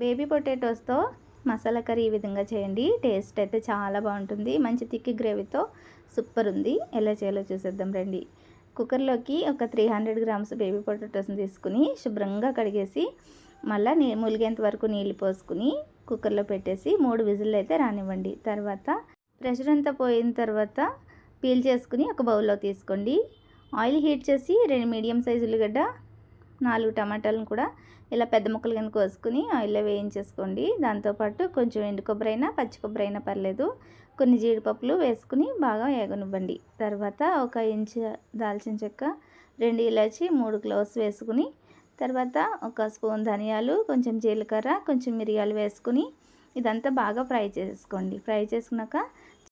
Baby పొటాటోస్తో masala curry ఈ విధంగా చేయండి. టేస్ట్ అయితే చాలా బాగుంటుంది. మంచి థిక్ గ్రేవీతో సూపర్ ఉంది. ఎలా చేయాలో చూసేద్దాం రండి. కుక్కర్లోకి ఒక 300 గ్రామ్స్ బేబీ పొటాటోస్ని తీసుకుని శుభ్రంగా కడిగేసి మళ్ళీ ములిగేంత వరకు నీళ్ళు పోసుకుని కుక్కర్లో పెట్టేసి 3 విజిల్లు అయితే రానివ్వండి. తర్వాత ప్రెషర్ అంతా పోయిన తర్వాత పీల్ చేసుకుని ఒక బౌల్లో తీసుకోండి. ఆయిల్ హీట్ చేసి 2 మీడియం సైజు ఉల్లిగడ్డ, 4 టమాటాలను కూడా ఇలా పెద్ద ముక్కలు కింద కోసుకుని ఆయిల్లో వేయించేసుకోండి. దాంతోపాటు కొంచెం ఎండు కొబ్బరి అయినా పచ్చి కొబ్బరి అయినా పర్లేదు, కొన్ని జీడిపప్పులు వేసుకుని బాగా వేగనివ్వండి. తర్వాత 1 ఇంచు దాల్చిన చెక్క, 2 ఇలాచి, 3 క్లోవ్స్ వేసుకుని తర్వాత 1 స్పూన్ ధనియాలు, కొంచెం జీలకర్ర, కొంచెం మిరియాలు వేసుకుని ఇదంతా బాగా ఫ్రై చేసుకోండి. ఫ్రై చేసుకున్నాక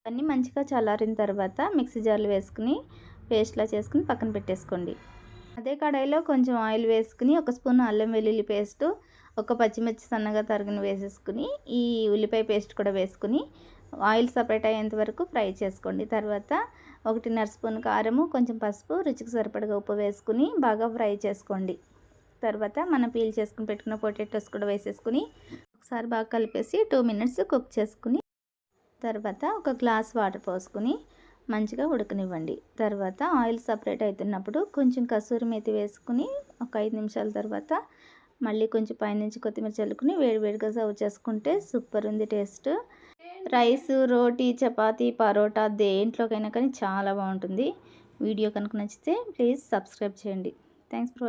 అన్నీ మంచిగా చల్లారిన తర్వాత మిక్సీ జార్లు వేసుకుని పేస్ట్లా చేసుకుని పక్కన పెట్టేసుకోండి. అదే కడాయిలో కొంచెం ఆయిల్ వేసుకుని 1 స్పూన్ అల్లం వెల్లుల్లి పేస్టు, 1 పచ్చిమిర్చి సన్నగా తరిగిన వేసేసుకుని ఈ ఉల్లిపాయ పేస్ట్ కూడా వేసుకుని ఆయిల్ సపరేట్ అయ్యేంత వరకు ఫ్రై చేసుకోండి. తర్వాత 1.5 స్పూన్ కారము, కొంచెం పసుపు, రుచికి సరిపడగా ఉప్పు వేసుకుని బాగా ఫ్రై చేసుకోండి. తర్వాత మనం పీల్ చేసుకుని పెట్టుకున్న పొటాటోస్ కూడా వేసేసుకుని ఒకసారి బాగా కలిపేసి 2 మినిట్స్ కుక్ చేసుకుని తర్వాత 1 గ్లాస్ వాటర్ పోసుకుని మంచిగా ఉడకనివ్వండి. తర్వాత ఆయిల్ సపరేట్ అవుతున్నప్పుడు కొంచెం కసూరి మేతి వేసుకుని ఒక 5 నిమిషాల తర్వాత మళ్ళీ కొంచెం పైనుంచి కొత్తిమీర చల్లుకుని వేడివేడిగా సర్వ్ చేసుకుంటే సూపర్ ఉంది టేస్ట్. రైస్, రోటీ, చపాతీ, పరోటా దేంట్లోకైనా కానీ చాలా బాగుంటుంది. వీడియో కనుక నచ్చితే ప్లీజ్ సబ్స్క్రైబ్ చేయండి. Thanks for watching.